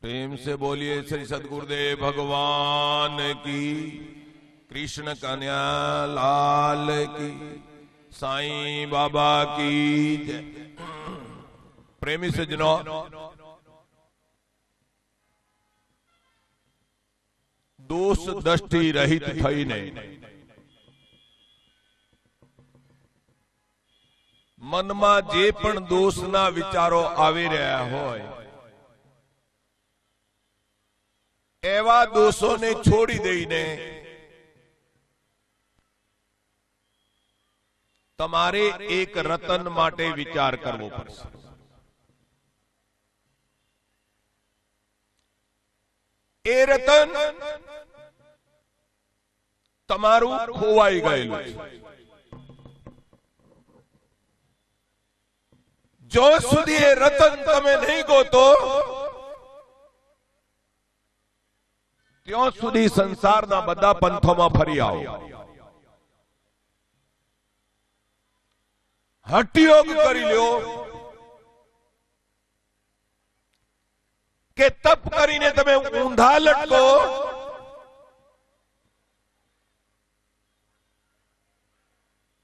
प्रेम से बोलिए श्री सद्गुरुदेव भगवान की, कृष्ण कन्हैया लाल की, साईं बाबा की जय। प्रेमी सज्जनों, दोष दृष्टि रहित थईने મનમાં જે પણ દોષના વિચારો આવી રહ્યા હોય એવા દોષોને છોડી દઈને તમારે એક રતન માટે વિચાર કરવો પડશે। એ રતન તમારું ખોવાઈ ગયેલું છે। जो सुधी ए रतन तमे नहीं गोतो त्यों सुधी संसार ना बदा पंथों में फरी आओ। हठयोग करी लो के तप करीने तमे ऊंधा लटको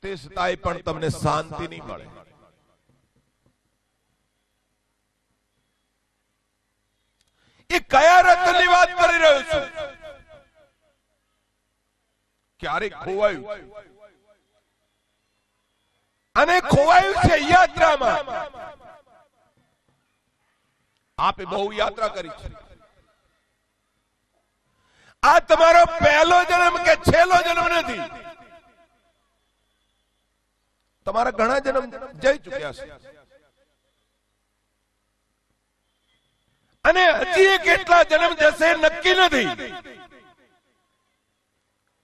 ते छतांय पण तमने शांति नहीं मळे। ये कया रतननी वात करी रह्यो छुं? क्यारे खोवायुं अने खोवायुं छे यात्रामां। आपे बहु यात्रा करी छे। आ तमारो पहलो जन्म के छेल्लो जन्म नथी। तमारा घणा जन्म जई चुक्या छे અને હજી કેટલા જન્મ જશે નક્કી નથી।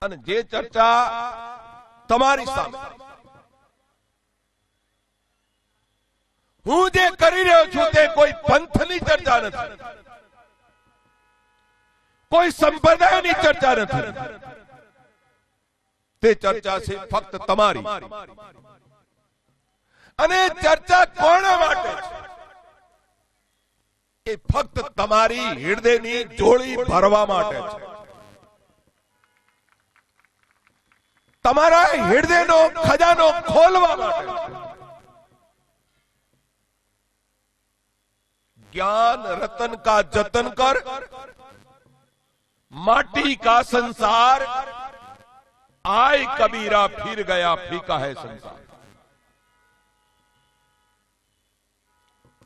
અને જે ચર્ચા તમારી સામે હું જે કરી રહ્યો છું તે કોઈ પંથની ચર્ચા નથી, કોઈ સંપ્રદાયની ચર્ચા નથી। તે ચર્ચા છે ફક્ત તમારી। અને ચર્ચા કોના માટે છે? એ ફક્ત તમારી હૃદયની જોડી ભરવા માટે છે। તમારા હૃદયનો ખજાનો ખોલવા માટે છે। ज्ञान रतन का जतन कर, माटी का संसार आय कबीरा फिर गया फीका है संसार।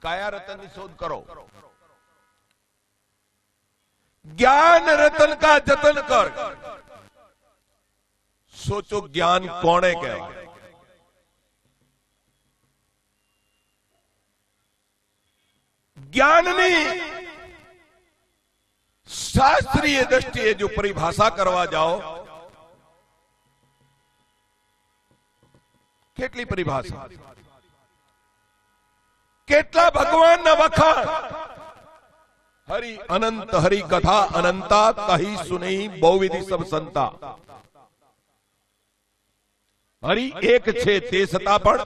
काया रतन की शोध करो। ज्ञान रतन का जतन कर। सोचो ज्ञान कोने कहेवाय? ज्ञाननी शास्त्रीय दृष्टिए जो परिभाषा करवा जाओ, કેટલી પરિભાષા, કેટલા ભગવાનના વખાણ। हरि अनंत हरि कथा अनंता, कही सुनी बहुविधि सब संता। हरि एक छे ते छतां पण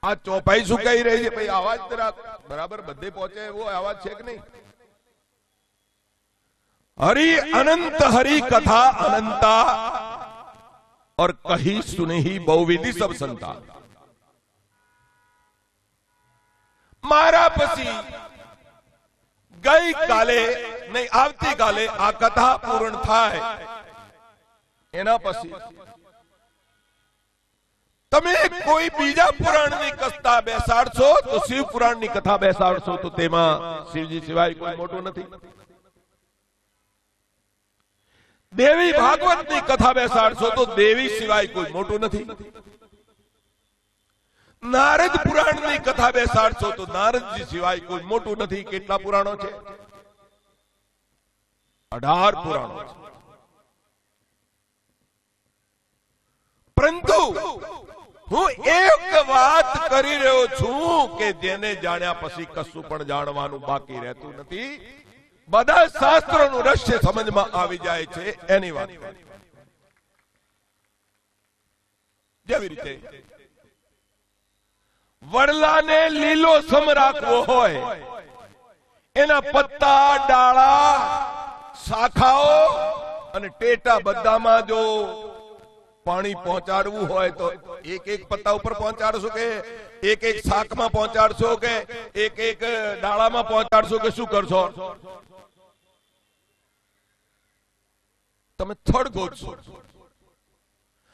आ चौपाई शू कही रही है? भाई आवाज जरा बराबर बधे पहुंचे वो आवाज छे कि नहीं? हरि अनंत हरि कथा अनंता और कही सुनी ही बहुविधि सब संता। मारा पसी गई काले नहीं आवती काले आ कथा पूर्ण थाय एना पसी तमे कोई बीजा पुराणनी कथा बेसाडशो तो शिव पुराणनी कथा बेसाडशो तो तेमा शिवजी सिवाय कोई मोटो नथी। देवी भागवतनी कथा बेसाडशो तो देवी सिवाय कोई मोटो नथी। नारद पुराणनी कथा बेसाडशो तो नारदजी सिवाय कोई मोटू नहीं। કેટલા પુરાણો છે? 18 પુરાણો છે। પરંતુ હું એક વાત કરી રહ્યો છું કે જેને જાણ્યા પછી કશું પણ જાણવાનું બાકી રહેતું નથી। બધા શાસ્ત્રોનું રહસ્ય સમજમાં આવી જાય છે એની વાત કરું। જેવી રીતે વડલાને લીલો સમ રાખવો હોય એના પત્તા, ડાળા, શાખાઓ અને ટેટા બધામાં જો પાણી પહોંચાડવું હોય તો એક એક પત્તા ઉપર પહોંચાડશો કે એક એક શાકમાં પહોંચાડશો કે એક એક ડાળામાં પહોંચાડશો કે શું કરશો? તમે થડ ગોતશો.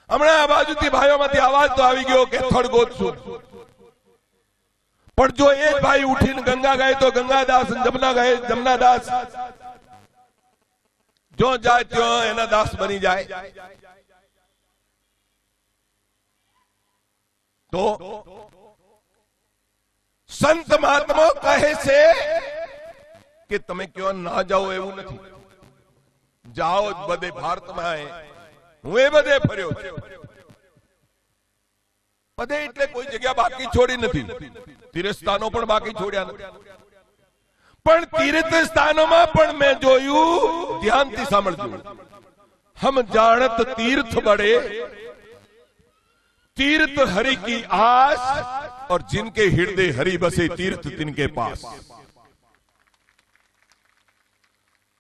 હમણાં આ બાજુથી ભાઈઓમાંથી અવાજ તો આવી ગયો કે થડ ગોતશું. પણ જો એ જ ભાઈ ઉઠીને ગંગા ગાય તો ગંગાદાસ, જમના ગાય જમનાદાસ, જો જાય ત્યાં એના દાસ બની જાય. તો સંત મહાત્મા કહે છે કે તમે ક્યાં ના જાઓ એવું નથી. જાઓ જ બધે ભારતમાં. હું એ બધે ફર્યો છું. બધે એટલે કોઈ જગ્યા બાકી છોડી નથી. તીર્થ સ્થાનો પણ બાકી છોડ્યા નથી. પણ તીર્થ સ્થાનોમાં પણ મેં જોયું, ધ્યાનથી સાંભળજો. હમ જાણત તીર્થ બड़े, तीर्थ हरि की आस, और जिनके हृदय हरि बसे तीर्थ तिनके पास.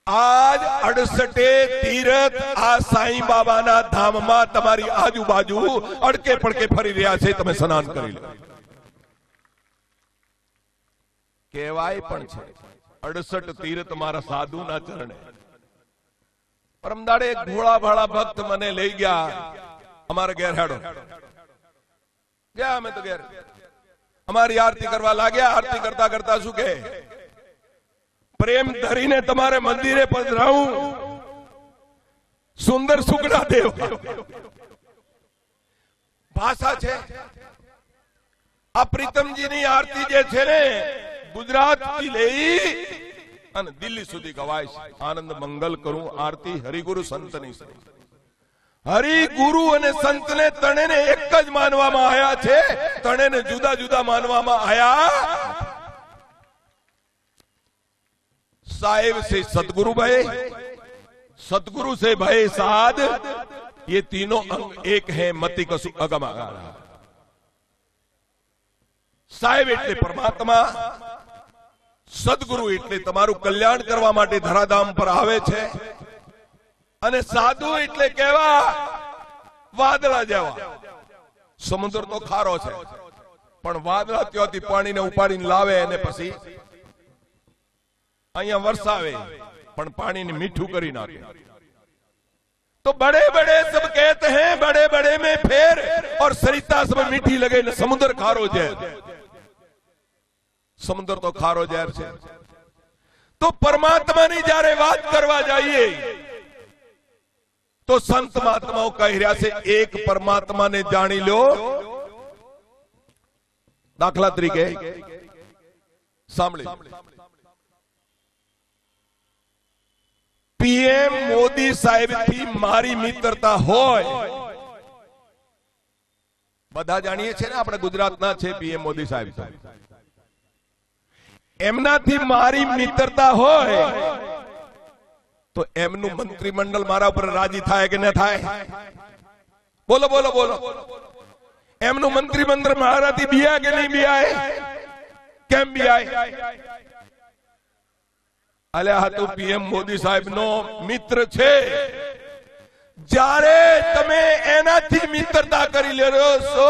आज 68 तीर्थ आ साईं बाबाना धामમાં તમારી આજુબાજુ અડકે પડકે ફરી રહ્યા છે. તમે સ્નાન કરી લો. કહેવાય પણ છે 68 तीर्थ મારા સાધુના ચરણે. પરમદાડે એક ભોળા ભાળા ભક્ત મને લઈ ગયા અમારા ઘેર. હેડો ગયા અમે તો ઘેર. અમારી આરતી કરવા લાગ્યા. આરતી કરતા કરતા શું કે, પ્રેમ ધરીને તમારે મંદિરે પધરાવું, સુંદર સુગડા દેવ. ભાષા છે. આ પ્રીતમજીની આરતી જે છે ને, ગુજરાત થી લઈ અને દિલ્હી સુધી ગવાય છે. આનંદ મંગલ કરું આરતી હરિગુરુ સંતની છે. હરિ ગુરુ અને સંતને ત્રણેને એક જ માનવામાં આવ્યા છે. ત્રણેને જુદા જુદા માનવામાં આવ્યા. साहिब से सतगुरु भय, सतगुरु से भय साध, ये तीनों अंग एक है. मति कसु अगम आगारा. साहेब એટલે પરમાત્મા, સદગુરુ એટલે તમારું કલ્યાણ કરવા માટે ધરાધામ પર આવે છે. અને સાધુ એટલે કેવા? વાદળા જેવા. સમુદ્ર તો ખારો છે, પણ વાદળા ત્યાંથી પાણીને ઉપાડીને લાવે અને પછી અહીંયા વરસાવે, પણ પાણીને મીઠું કરી નાખે. तो बड़े बड़े सब कहते हैं बड़े बड़े में फेर, और सरिता सब मीठी लगे न समुद्र खारो जहर. समुद्र तो खारो जहर છે. तो परमात्माની જ્યારે વાત કરવા જઈએ તો સંત મહાત્માઓ કહી રહ્યા છે એક પરમાત્માને જાણી લો. દાખલા તરીકે સાંભળી, પીએમ મોદી સાહેબ થી મારી મિત્રતા હોય. બધા જાણીએ છીએ ને, આપણે ગુજરાતના છે પીએમ મોદી સાહેબ. એમનાથી મારી મિત્રતા હોય તો એમનું મંત્રીમંડળ મારા ઉપર રાજી થાય કે ન થાય? બોલો બોલો બોલો. એમનું મંત્રીમંડળ મારાથી બિયા કે નહીં બિયાય? કેમ બિયાય? અલ્યા તો પીએમ મોદી સાહેબ નો મિત્ર છે. જ્યારે તમે એનાથી મિત્રતા કરી લ્યો છો,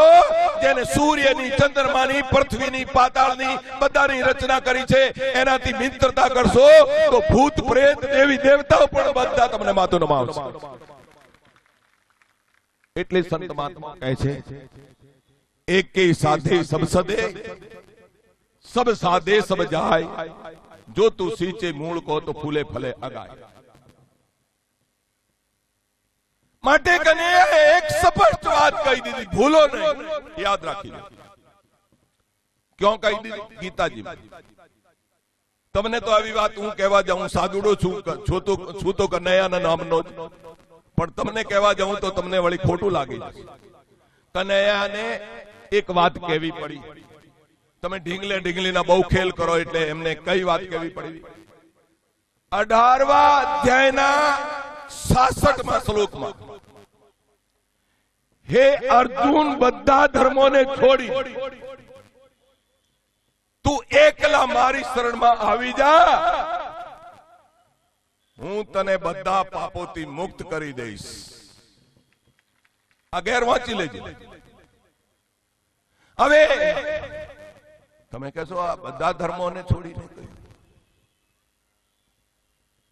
જેને સૂર્યની, ચંદ્રમાની, પૃથ્વીની, પાતાળની બધાની રચના કરી છે, એનાથી મિત્રતા કરશો તો ભૂત પ્રેત દેવી દેવતાઓ પણ બધા તમને માથું નમાવશે. એટલે સંત મહાત્મા કહે છે એક કે સાધે સબ સદે, સબ સાધે સબ જાય, જો તું सींचे मूल को तो फूले फले अगाय. માટે કનૈયાએ એક સ્પષ્ટ વાત કહી દીધી, ભૂલો નહીં, યાદ રાખી લો. ક્यों કહી દીધી? ગીતાજી. તમને તો આવી વાત હું કહેવા જાઉં, સાદુડો છું તો કનૈયાના નામનો જ, પણ તમને કહેવા જાઉં તો તમને વળી ખોટું લાગી જશે. કનૈયાને એક વાત કહેવી પડી. તમે ઢીંગલે ઢીંગલીના બહુ ખેલ કરો એટલે એમને કઈ વાત કહેવી પડી? 18વા અધ્યાયના 66મા શ્લોકમાં, હે અર્જુન, બધા ધર્મોને છોડી તું એકલા મારી શરણમાં આવી જા, હું તને બધા પાપોથી મુક્ત કરી દઈશ. આ ઘેર વાંચી લેજો. હવે તમે કહેશો આ બધા ધર્મોને છોડીને કહ્યું,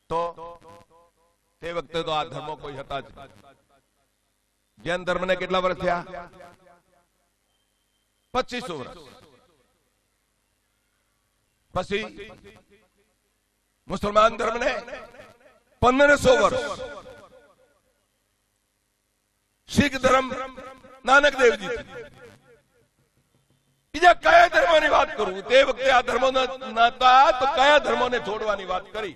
તો તે વખતે તો આ ધર્મો કોઈ હતા જ નહીં. જૈન ધર્મને કેટલા વર્ષ થયા? 2500 વર્ષ. પછી મુસલમાન ધર્મને 1500 વર્ષ. શીખ ધર્મ નાનક દેવજી. બીજા કયા ધર્મોની વાત કરું? તે વખતે આ ધર્મો નતા, તો કયા ધર્મોને છોડવાની વાત કરી?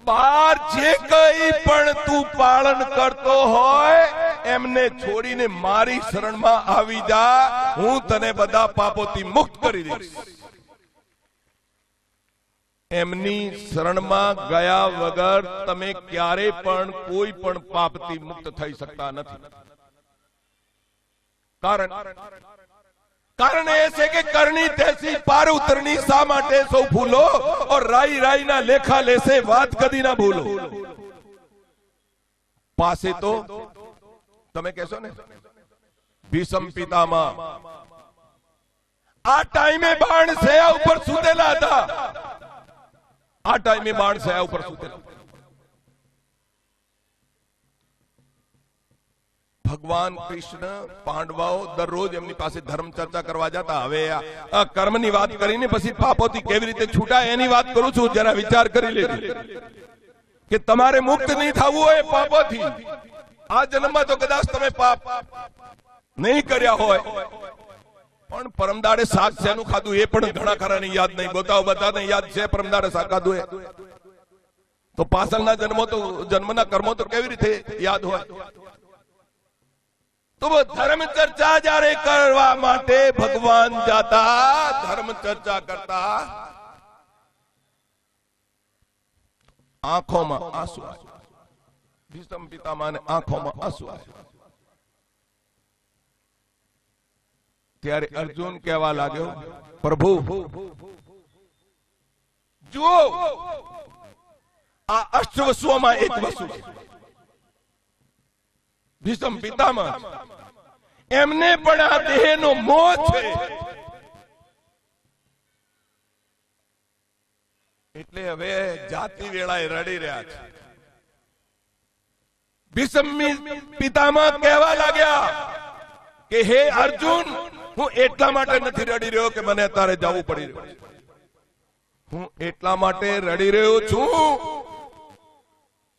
બહાર જે કઈ પણ તું પાલન કરતો હોય એમને છોડીને મારી શરણમાં આવી જા, હું તને બધા પાપોથી મુક્ત કરી દઈશ. એમની શરણમાં ગયા વગર તમે ક્યારે પણ કોઈ પણ પાપથી મુક્ત થઈ શકતા નથી. कारण ऐसे के करनी तैसी पार उतरनी सा माटे सो भूलो और राई राई ना लेखा लेसे बात कदी ना भूलो. पासे तो तमे कहशो ने भीष्म पितामह आ टाइमे बाण सया ऊपर सुतेला था. आ टाइमे बाण सया ऊपर सुतेला. ભગવાન કૃષ્ણ પાંડવાઓ દરરોજ એમની પાસે ધર્મ ચર્ચા કરવા જતા. હવે આ કર્મની વાત કરીને પછી પાપોથી કેવી રીતે છૂટાય એની વાત કરું છું. જરા વિચાર કરી લેજો કે તમારે મુક્ત નહીં થવું હોય પાપોથી. આ જન્મમાં તો કદાચ તમે પાપ નહીં કર્યા હોય, પણ પરમદાડે શાક શેનું ખાધું એ પણ ઘણા ખરાને યાદ નહીં. બધાને યાદ છે પરમદાડે શાક ખાધું એ. તો પાછળના જન્મના કર્મો તો કેવી રીતે યાદ હોય? तो वो धर्म चर्चा जारे करवा माटे भगवान जाता, धर्म चर्चा करता. आंखों में आंसू आए. भीष्म पितामह ने आंखों में आंसू आए. त्यारे अर्जुन कहवा लाग्यो, प्रभु जो आ अष्टवसुओं में एक वसु ભીષ્મ પિતામહ એમને પણ આ દેહનો મોહ છે. એટલે હવે જાતિ વેળાએ રડી રહ્યા છે. ભીષ્મ પિતામહ કહેવા લાગ્યા કે હે અર્જુન, હું એટલા માટે નથી રડી રહ્યો કે મને અત્યારે જવું પડી રહ્યું. હું એટલા માટે રડી રહ્યો છું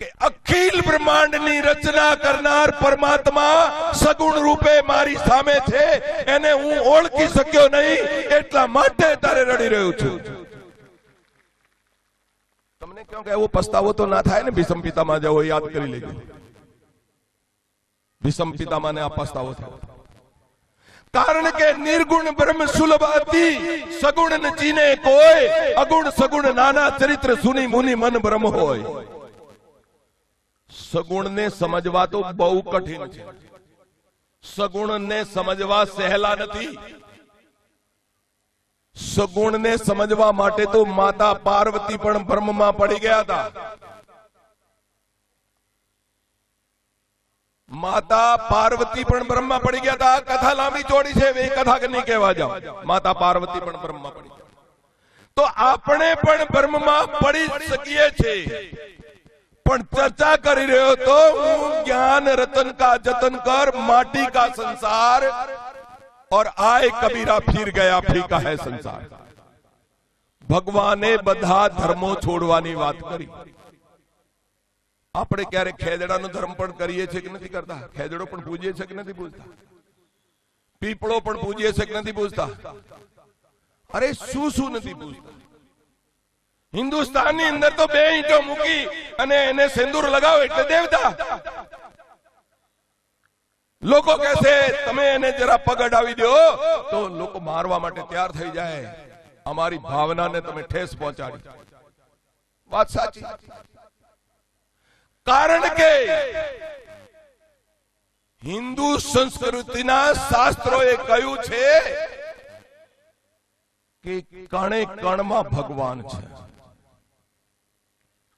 કે અખિલ બ્રહ્માંડની રચના કરનાર પરમાત્મા સગુણ રૂપે મારી સામે છે, એને હું ઓળખી શક્યો નહીં, એટલા માટે તારે રડી રહ્યો છું. તમને ક્યાં કે એવો પસ્તાવો તો ના થાય ને? ભીષ્મ પિતામહ જેવો યાદ કરી લેજો. ભીષ્મ પિતામહને આ પસ્તાવો થયો. કારણ કે નિર્ગુણ બ્રહ્મ સુલભ અતિ સગુણ ન ચીને કોઈ, અગુણ સગુણ નાના ચરિત્ર સુની મુનિ મન બ્રહ્મ હોય. સગુણ ને સમજવા તો બહુ કઠિન છે. સગુણ ને સમજવા સહેલા નથી. સગુણ ને સમજવા માટે તો માતા પાર્વતી પણ બ્રહ્મમાં પડી ગયા હતા. માતા પાર્વતી પણ બ્રહ્મમાં પડી ગયા હતા. કથા લાંબી ચોડી છે, એ કથા નહીં કહેવા જાઓ. માતા પાર્વતી પણ બ્રહ્મમાં પડી ગયા. તો આપણે પણ બ્રહ્મમાં પડી શકીએ છીએ. પણ ચર્चा કરી રહ્યો તો હું ज्ञान रतन का जतन कर, माटी का संसार और आए कबीरा फिर गया फीका है संसार. ભગવાને બધા ધર્મો છોડવાની વાત કરી. આપણે ક્યારે ખેદડાનો ધર્મ પણ કરીએ છીએ કે નથી કરતા? ખેદડો પણ પૂજીએ છે કે નથી પૂજતા? પીપળો પણ પૂજીએ છે કે નથી પૂજતા? અરે શું શું નથી પૂજતા? હિન્દુસ્તાનની અંદર તો 2 ઈંટો મૂકી અને એને સિંદૂર લગાવો એટલે દેવતા. લોકો કહેશે તમે એને જરા પગ અડાવી દો તો લોકો મારવા માટે તૈયાર થઈ જાય. અમારી ભાવનાને તમે ઠેસ પહોંચાડી. વાત સાચી. કારણ કે હિન્દુ સંસ્કૃતિના શાસ્ત્રોએ કહ્યું છે કે કણે કણમાં ભગવાન છે,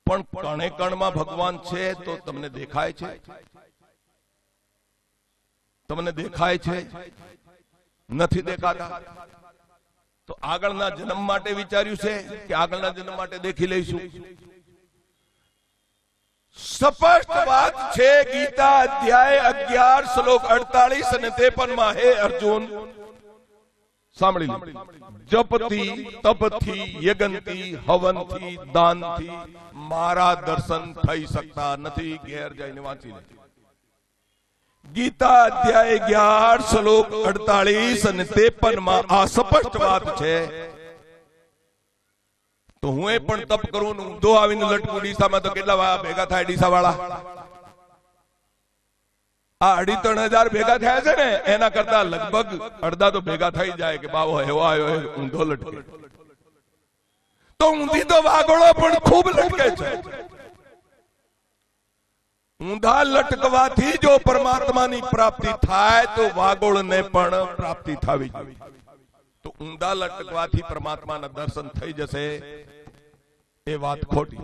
પણ કણે કણમાં ભગવાન છે તો તમને દેખાય છે? તમને દેખાય છે? નથી દેખાતા. તો આગળના જન્મ માટે વિચાર્યું છે કે આગળના જન્મ માટે દેખી લઈશું? સ્પષ્ટ વાત છે. ગીતા અધ્યાય 11 શ્લોક 48 અને 53 માં, હે અર્જુન સાંભળી લો, જપથી તપથી યજ્ઞથી હવનથી દાનથી મારા દર્શન થઈ શકતા નથી. ઘેર જઈને વાંચી લે. ગીતા અધ્યાય 11 શ્લોક 48 અને 53 માં આ સ્પષ્ટ વાત છે. તો હું એ પણ તપ કરું ને ઊંધો આવીને લટકું ડીસામાં તો કેટલા ભેગા થાય ડીસા વાળા? આ 2,500 ભેગા થયા છે ને, એના કરતા લગભગ અડધા તો ભેગા થઈ જાય કે બાવો એવો આવ્યો ઊંધો લટકે. તો ઊંધી તો વાગોળો પણ ખૂબ લટકે છે. ઊંધા લટકવાથી જો પરમાત્માની પ્રાપ્તિ થાય તો વાગોળને પણ પ્રાપ્તિ થવી જોઈએ. તો ઊંધા લટકવાથી પરમાત્માના દર્શન થઈ જશે એ વાત ખોટી.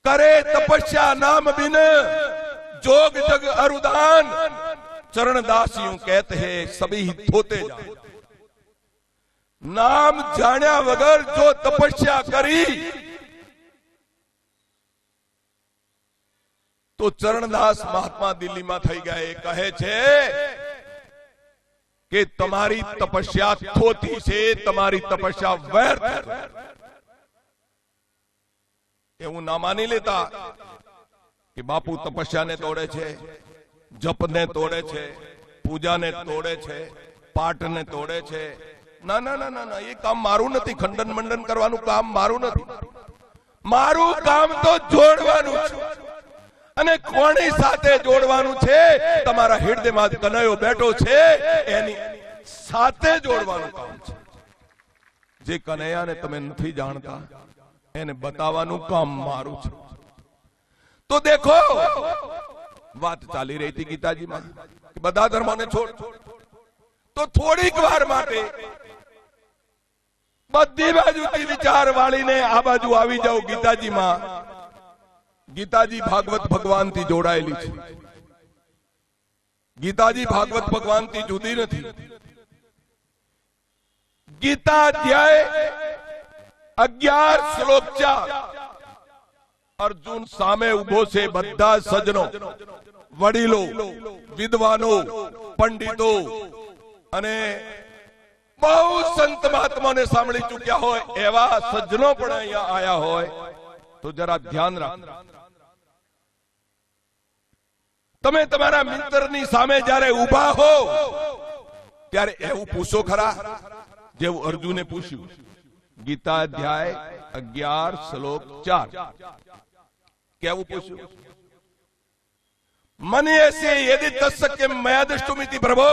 કરે તપસ્યા નામ બિન जोग जग अरुदान, चरणदास यूं कहते हैं सभी धोते जाए. नाम जाण्या वगर जो तपस्या करी तो चरणदास महात्मा दिल्ली में थई गए. कहे छे कि तमारी तपस्या थोती से तमारी तपस्या व्यर्थ. એવું ના માની લેતા कि बापू तपस्या ने तोड़े छे, जप ने तोड़े छे, पूजा ने तोड़े छे, पाठ ने तोड़े छे. ना ना ना ना ना, ये काम मारू नहीं. खंडन मंडन करवानु काम मारू नहीं. मारू काम तो जोड़वानु छे. अने कोणी साथे जोड़वानु छे? तमारा हृदय में कनैयो बैठो छे एनी साथे जोड़वानु काम छे. जे कनैया ने तमे नहीं जानता एने बतावानु काम मारू छे. तो देखो बात चाली रही थी गीता जी में कि बधा धर्मों ने छोड़. तो थोड़ी वार माटे बधी बाजुथी विचार वाली ने आ बाजू आवी जाओ. गीताजी में गीताजी भागवत भगवान थी जोड़ायेली छे. गीताजी भागवत भगवान थी जुदी नहीं. गीता अध्याय 11 श्लोक 4 अर्जुन सामे उभो से बधा सजनो, वडीलो, विद्वानो, पंडितो अने बहु संत महात्मा ने सांभળી चुक्या होय एवा सज्जनो पण અહીંયા आया होय तो जरा ध्यान राखो. તમે તમારા મિત્રની સામે જ્યારે ઊભા હો ત્યારે એવું પૂછો ખરા જેવું અર્જુને પૂછ્યું. ગીતા અધ્યાય 11 શ્લોક 4 કેવું પૂછ્યું? મનયસે યદિ તસ્ય મયા દૃષ્ટુમિતિ પ્રભો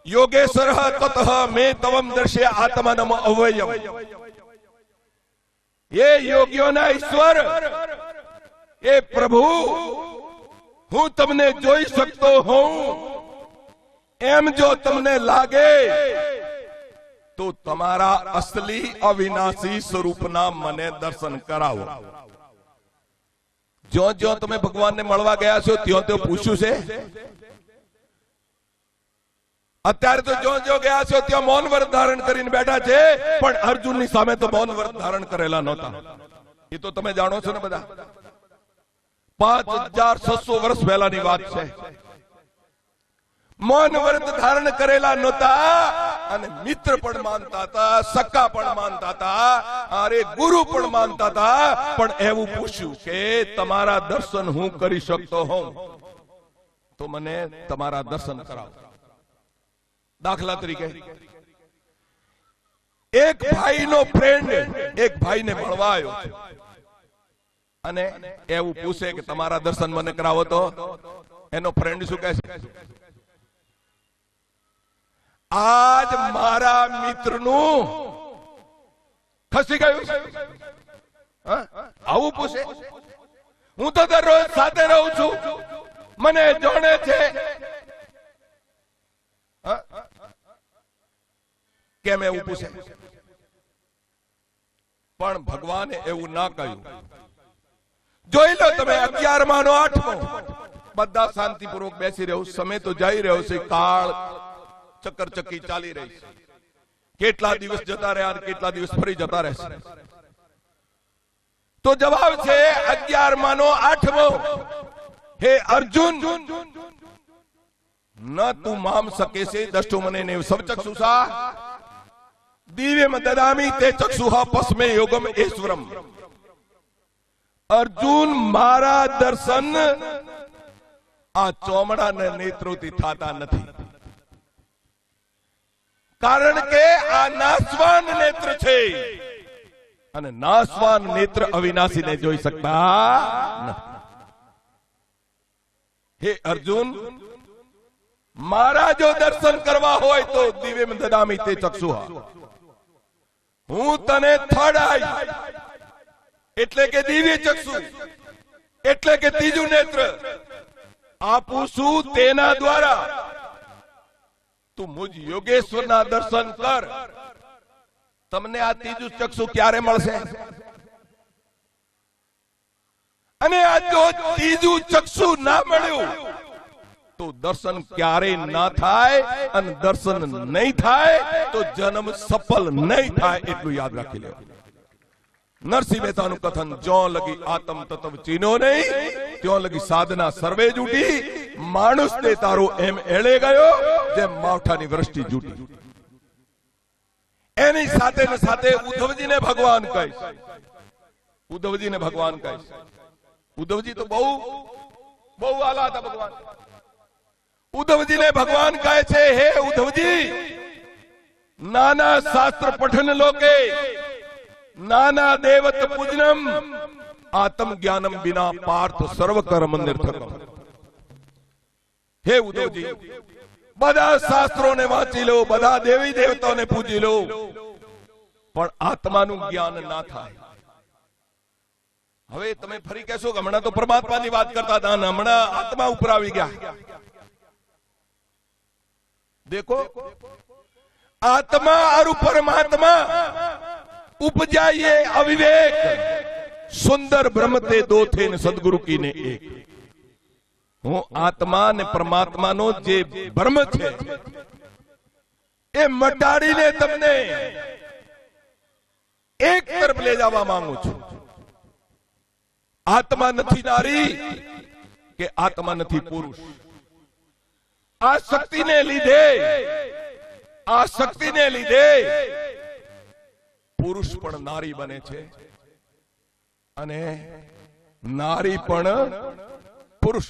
યોગેશ્વરઃ તતઃ મે તવમ દર્શય આત્માનમ અવયમ. ये योगियोना ईश्वर ये प्रभु हूं तमने जोई सकतो हूं एम जो तमने लागे तो तमारा असली अविनाशी स्वरूपना मने दर्शन करावो. जो जो तमे भगवान ने मळवा गया छो त्यो त्यो पूछ्યું છે? અત્યારે તો જો જો ગયા છો ત્યાં મૌન વ્રત ધારણ કરીને બેઠા છે, પણ અર્જુનની સામે તો મૌન વ્રત ધારણ કરેલા નહોતા. એ તો તમે જાણો છો ને બધા. 5600 વર્ષ પહેલાની વાત છે. મૌન વ્રત ધારણ કરેલા નહોતા અને મિત્ર પણ માનતા હતા, સખા પણ માનતા હતા, અરે ગુરુ પણ માનતા હતા. પણ એવું પૂછ્યું કે તમારા દર્શન હું કરી શકતો હોઉં તો મને તમારા દર્શન કરાવો. दाखला तरीके एक भाई नो फ्रेंड एक भाई ने મળવા આવ્યો અને એવું પૂછે કે તમારા દર્શન મને કરાવો તો એનો ફ્રેન્ડ શું કહે છે? આજ મારા મિત્રનું ખસી ગયું છે. આવું પૂછે? હું તો દરરોજ સાથે રહું છું, મને જાણે છે કેમ એવું પૂછે? પણ ભગવાને એવું ના કહ્યું. જોઈ લો તમે 11મા નો 8મો, બધા શાંતિપૂર્વક બેસી રહ્યો, સમય તો જઈ રહ્યો છે, કાળ ચક્કરચક્કી ચાલી રહી છે. કેટલા દિવસ જતા રહ્યા અને કેટલા દિવસ ફરી જતા રહેશે. તો જવાબ છે 11મા નો 8મો. હે અર્જુન, ન તું મામ શકે છે દષ્ટુ મને ને સવચક્ષુષા દિવ્યમ દદામી તે ચક્ષુહા પસ્મે યોગમ ઈશ્વરમ. અર્જુન, મારા દર્શન આ ચોમડાના નેત્રોથી થતા નથી, કારણ કે આ નાશવાન નેત્ર છે અને નાશવાન નેત્ર અવિનાશીને જોઈ શકતા નથી. હે અર્જુન, મારા જો દર્શન કરવા હોય તો દિવ્યમ દદામી તે ચક્ષુહા, હું તને થર્ડ આઈ એટલે કે દિવ્ય ચક્ષુ એટલે કે ત્રીજું નેત્ર આપું છું. તેના દ્વારા તું મુજ યોગેશ્વરના દર્શન કર. તમને આ ત્રીજું ચક્ષુ ક્યારે મળશે? અને આ જો ત્રીજું ચક્ષુ ના મળ્યું તો દર્શન ક્યારે ના થાય, અને દર્શન નહીં થાય તો જન્મ સફળ નહીં થાય, એટલું યાદ રાખી લેવું. નરસિંહ મહેતાનું કથન, જો લગી આત્મ તત્વ ચીનો નહીં ત્યો લગી સાધના સર્વે જૂટી. માણસ તે તારો એમ એળે ગયો જેમ માવઠાની વૃષ્ટિ જૂટી. એની સાથે ને સાથે ઉદ્ધવજીને ભગવાન કહીશ. ઉદ્ધવજીને ભગવાન કહીશ. ઉદ્ધવજી તો બહુ બહુ વાલા હતા ભગવાન. ઉદ્ધવજીને ભગવાન કહે છે, હે ઉદ્ધવજી, નાના શાસ્ત્ર પઠન લોકે નાના દેવત પૂજનમ આત્મ જ્ઞાનમ બિના પાર્થ સર્વ કર્મ નિર્થકમ. હે ઉદ્ધવજી, બધા શાસ્ત્રોને વાંચી લો, બધા દેવી દેવતાઓને પૂજી લો, પણ આત્માનું જ્ઞાન ના થાય. હવે તમે ફરી કહેશો કે હમણાં તો પરમાત્માની વાત કરતા હતા, હમણાં આત્મા ઉપર આવી ગયા. देखो, आत्मा और परमात्मा उपजाइए अविवेक, सुंदर ब्रह्म ते दो थे न सदगुरु की ने एक. હું આત્મા ને પરમાત્માનો જે બ્રહ્મ છે એ મટાડીને તમને એક તરફ લઈ જવા માંગુ છું. આત્મા નથી નારી કે આત્મા નથી પુરુષ. આ શક્તિને લીધે પુરુષ પણ નારી બને છે અને નારી પણ પુરુષ.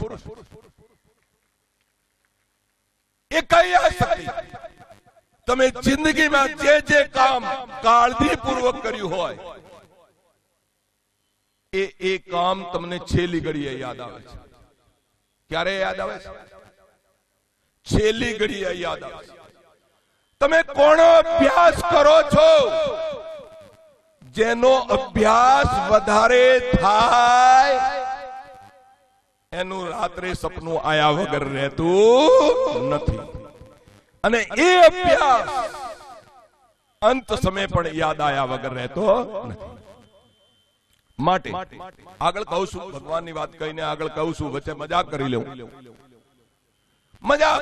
એ કઈ આ શક્તિ? તમે જિંદગીમાં જે કામ કાળજીપૂર્વક કર્યું હોય એ કામ તમને છેલ્લી ઘડીએ યાદ આવે છે. ક્યારે યાદ આવે છે? છેલ્લી ઘડીએ યાદ આવે છે. તમે કોનો અભ્યાસ કરો છો? જેનો અભ્યાસ વધારે થાય એનું રાત્રે સપનું આયા વગર રહેતું નથી, અને એ અભ્યાસ અંત સમય પણ યાદ આયા વગર રહેતો નથી. માટે આગળ કહું છું, ભગવાનની વાત કહીને આગળ કહું છું, વચ્ચે મજાક કરી લઉં. મજાક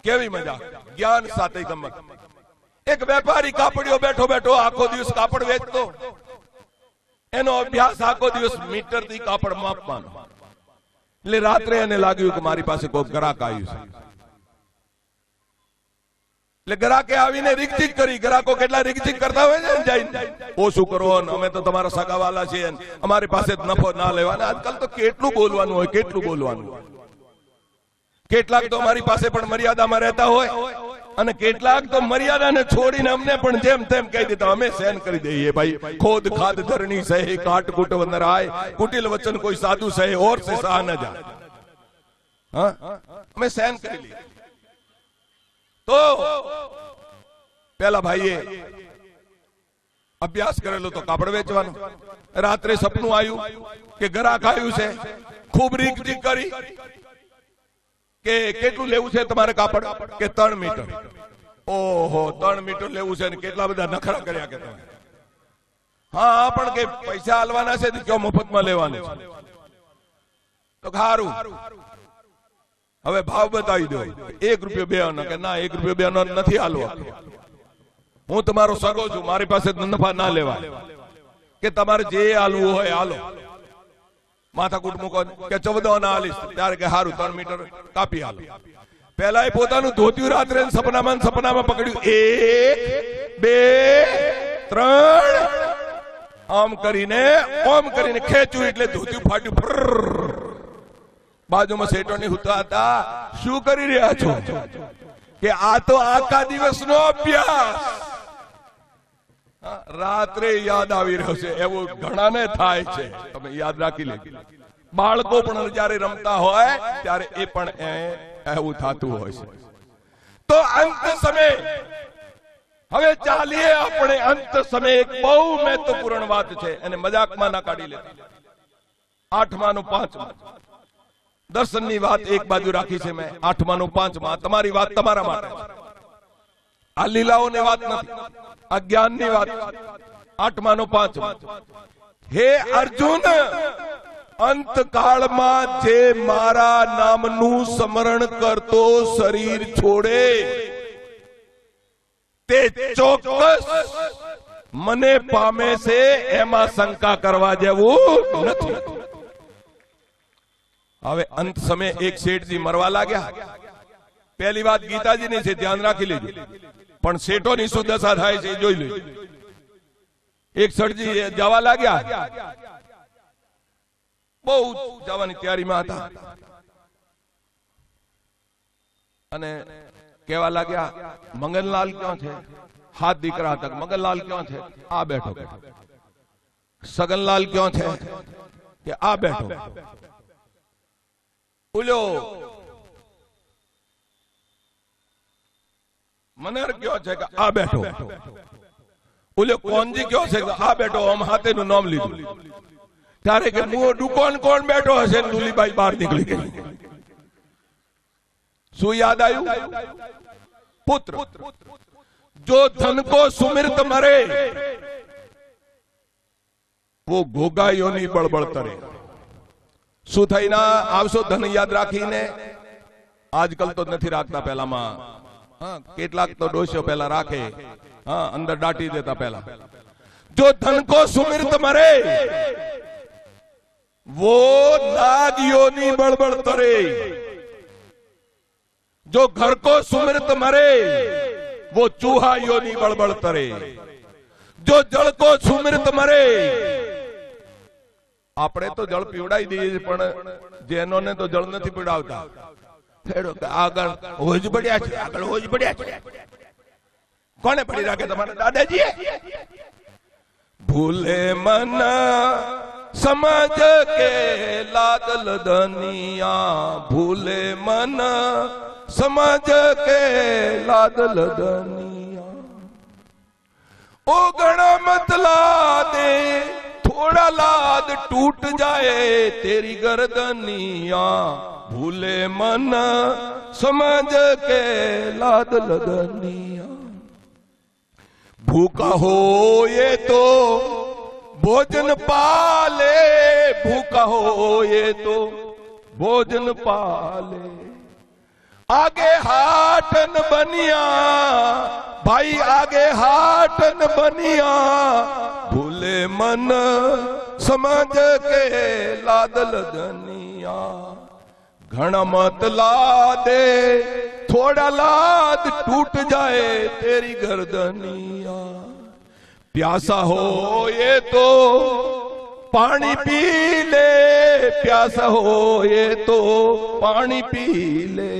કેવી મજાક? જ્ઞાન સાથે ગમત. એક વેપારી કાપડીઓ બેઠો બેઠો આખો દિવસ કાપડ વેચતો, એનો અભ્યાસ આખો દિવસ મીટર થી કાપડ માપવાનો. એટલે રાત્રે એને લાગ્યું કે મારી પાસે કોઈ ગ્રાહક આવ્યું છે. એટલે ગ્રાહકે આવીને રીકઝીક કરી. ગ્રાહકો કેટલા રીકઝીક કરતા હોય છે, જઈને ઓછું કરો, અમે તો તમારા સગાવાલા છીએ, અમારી પાસે નફો ના લેવાના. આજકાલ તો કેટલું બોલવાનું હોય, કેટલું બોલવાનું. કેટલાક તો અમારી પાસે પણ મર્યાદામાં રહેતા હોય, અને કેટલાક તો મર્યાદાને છોડીને અમને પણ જેમ તેમ કહી દેતા, અમે સહન કરી દઈએ ભાઈ. ખોદ ખાદ ધરણી સહે કાટ કુટ વંદરાય, કુટિલ વચન કોઈ સાધુ સહે ઓર સે સહ ન જાય. હા, અમે સહન કરી લઈએ. તો પેલા ભાઈએ અભ્યાસ કરેલો તો કાપડ વેચવાનો. રાત્રે સપનું આવ્યું કે ગ્રાહક આવ્યું છે, ખૂબ રીકઝીક કરી કે કેટલું લેવું છે તમારે કાપડ? કે 3 મીટર. ઓહો 3 મીટર લેવું છે ને કેટલા બધા નખરા કર્યા કે તમે હા પણ કે પૈસા આલવાના છે તો ક્યાં મફતમાં લેવાનું છે તો ખારું હવે ભાવ બતાવી દો 1 રૂપિયો 2 આના કે ના 1 રૂપિયો 2 આનો નથી આલવો હું તમારો સગો છું મારી પાસે નફા ના લેવાય કે તમારે જે આલવું હોય આલો માથાકૂટ મૂકો કે 14 આના આલીશ ત્યારે કે હારું 3 મીટર કાપી આલો પહેલા એ પોતાનું ધોતિયું રાત્રે સપનામાં પકડ્યું 1 2 3 આમ કરીને ખેંચ્યું એટલે ધોતિયું ફાટ્યું બાજુમાં શેઠોની હુતા હતા શું કરી રહ્યા છો કે આ તો આખા દિવસનો અભ્યાસ રાત્રે યાદ આવી રહ્યો છે એવું ઘણાને થાય છે તમે યાદ રાખી લેજો બાળકો પણ જ્યારે રમતા હોય ત્યારે એ પણ એવું થતું હોય છે તો અંત સમય હવે ચાલીએ આપણે અંત સમય એક બહુ મહત્વપૂર્ણ વાત છે અને મજાકમાં ના કાઢી લેતા 8માનું 5માં દર્શનની વાત એક બાજુ રાખી છે મેં 8માનું 5માં તમારી વાત તમારા માટે આ લીલાઓની વાત નથી આ જ્ઞાનની વાત 8માનું 5માં હે અર્જુન અંતકાળમાં જે મારા નામનું સ્મરણ કરતો શરીર છોડે તે ચોક્કસ મને પામે છે એમાં શંકા કરવા જેવું નથી હવે અંત સમય એક શેઠજી મરવા લાગ્યા પહેલી વાત ગીતાજીની છે ધ્યાન રાખી લેજો પણ શેઠોની શું દશા થાય છે જોઈ લેજો એક શેઠજી જવા લાગ્યા બહુ જવાની તૈયારીમાં હતા અને કહેવા લાગ્યા મંગનલાલ ક્યાં છે હાથ દીકરા હતા મંગનલાલ ક્યાં છે આ બેઠો સગનલાલ ક્યાં છે કે આ બેઠો બોલો મનર ક્યો છે કે આ બેઠો બોલે કોનજી ક્યો છે કે આ બેઠો આમ હાથેનું નામ લીધું ત્યારે કે મુઓ દુકાન કોણ બેઠો હશે દુલીબાઈ બહાર નીકળી ગઈ શું યાદ આવ્યું પુત્ર जो धन को सुमिरत मरे वो गोगा योनि बड़बड़ करे શું થઈના આવશો ધન યાદ રાખીને આજકાલ તો નથી રાખતા પહેલામાં કેટલાક તો ડોસ્યો પહેલા રાખે અંદર દાટી દેતા પહેલા જો ધન को सुमिरत मरे वो नाग योनि बड़बड़ करे जो घर को सुमिरत मरे वो चूहा योनि बड़बड़ करे जो जल को सुमिरत मरे આપણે તો જળ પીવડાવી દઈએ પણ જેનોને તો જળ નથી પીવડાવતા આગળ હોજ પડ્યા છે આગળ હોજ પડ્યા છે કોને પડી રાખે તમારા દાદાજી ભૂલે મન સમજ કે લાદલ દનિયા ભૂલે મન समझ के लादल दनिया ओ गणा मत लादे थोड़ा लाद टूट जाए तेरी गर्दनिया भूले मन समझ के लादल दनिया भूखा हो ये तो भोजन पाले भूखा हो ये तो भोजन पाले आगे हाटन बनिया भाई आगे हाटन बनिया भूले मन समझ के लादल दनिया घना मत ला दे थोड़ा लाद टूट जाए तेरी गर्दनिया प्यासा हो ये तो पानी पी ले प्यासा हो ये तो पानी पी ले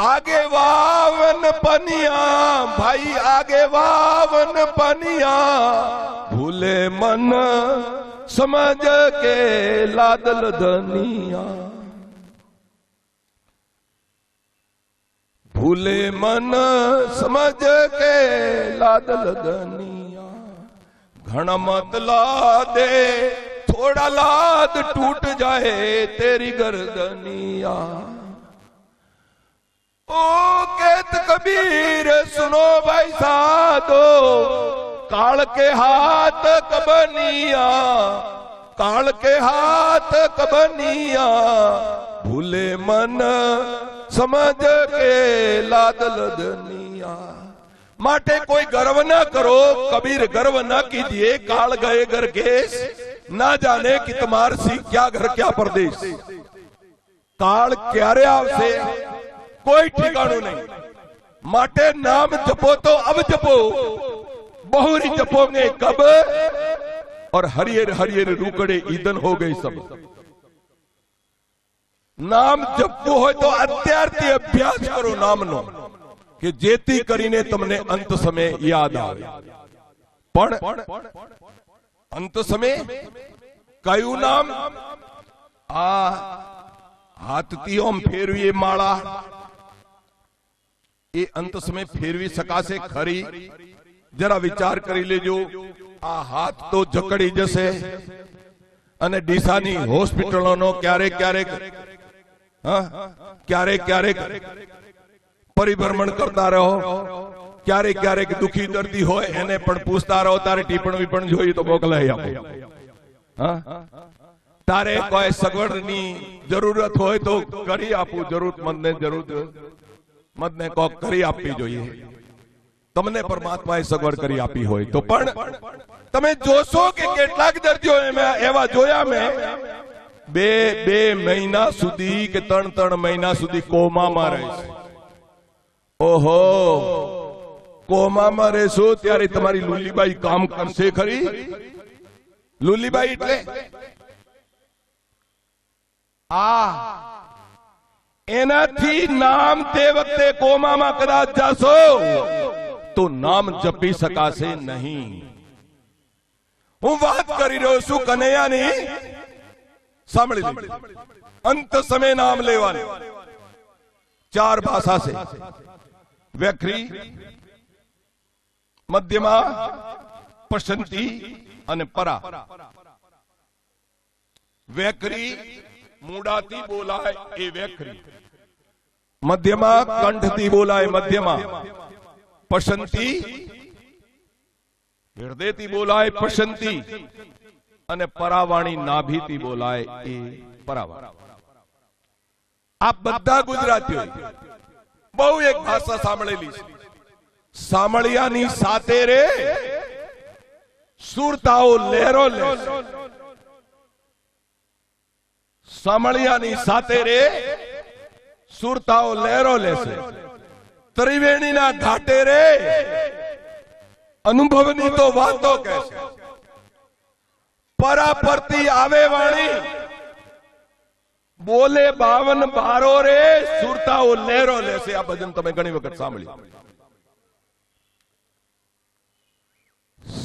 आगे वावन पनिया भाई आगे वावन पनिया भूले मन समझ के लादल दनिया भूले मन समझ के लादल दनिया घना मत ला दे थोड़ा लाद टूट जाए तेरी गर्दनिया ओ कहत कबीर सुनो भाई साधो, काल के हाथ कबनिया, काल के हाथ कबनिया, भूले मन समझ के लाद लदनिया। माटे कोई गर्व न करो, कबीर गर्व न कीजिए, काल गए घर केस, ना जाने कि तुम्हार सी क्या घर क्या परदेश। काल क्यारे आवसे कोई ठिकाणु नहीं, माटे नाम जपो तो अब जपो, बहुरी जपोगे कब, और हरियर हरियर रूकड़े ईदन हो गई सब। नाम जपવું હોય તો અત્યારથી અભ્યાસ કરો નામનો, કે જેથી કરીને તમને અંત સમય યાદ આવે। પણ અંત સમય કયું નામ? આ હાથથી ઓમ ફેરવીએ માળા, એ અંત સમય ફેરવી શકાશે ખરી? જરા વિચાર કરી લેજો। આ હાથ તો જકડી જશે, અને ડીસાની હોસ્પિટલોનો ક્યારેક ક્યારેક ક્યારેક ક્યારેક પરિભ્રમણ કરતા રહો, ક્યારેક ક્યારેક દુખી દર્દી હોય એને પણ પૂછતા રહો, તારે ટીપણ વિપણ જોઈ તો મોકલાઈ આપો। તારે કોઈ સગવડની જરૂરત હોય તો કરી આપું, જરૂરતમંદને જરૂરતમંદને કોક કરી આપવી જોઈએ। તમને પરમાત્માએ સગવડ કરી આપી હોય તો। પણ તમે જોશો કે કેટલાક દર્દીઓ એવા જોયા મેં, બે મહિના સુધી કે 3 મહિના સુધી કોમામાં રહે છે। ઓહો, કોમામાં રહેશો ત્યારે તમારી લુલીબાઈ કામ કરશે ખરી? લુલીબાઈ એટલે એનાથી નામ તે વખતે કોમામાં કદાચ જાશો તો નામ જપી શકાશે નહીં। હું વાત કરી રહ્યો છું કનૈયાની, સાંભળી લો। અંત समय नाम लेवाने 4 भाषा से, व्याखरी, मध्यमा, पशंती અને પરા। व्याखरी मूडाती बोलाय ए व्याखरी, मध्यमा कंठती बोलाय मध्यमा, पशंती हृदयती बोलाय पशंती, અને પરાવાણી નાભીથી બોલાય એ પરાવાણી। આ બધા ગુજરાતીઓ બહુ એક ભાષા સાંભળેલી છે। સાંભળ્યાની સાથે રે સુરતાઓ લહેરો લે, સાંભળ્યાની સાથે રે સુરતાઓ લહેરો લેશે। ત્રિવેણીના ઘાટે રે અનુભવની તો વાતો કહેશે। परापरती आवे वाणी बोले 52 बारो रे सुरताओ लहरो लेसे। आ भजन तमे घणी वखत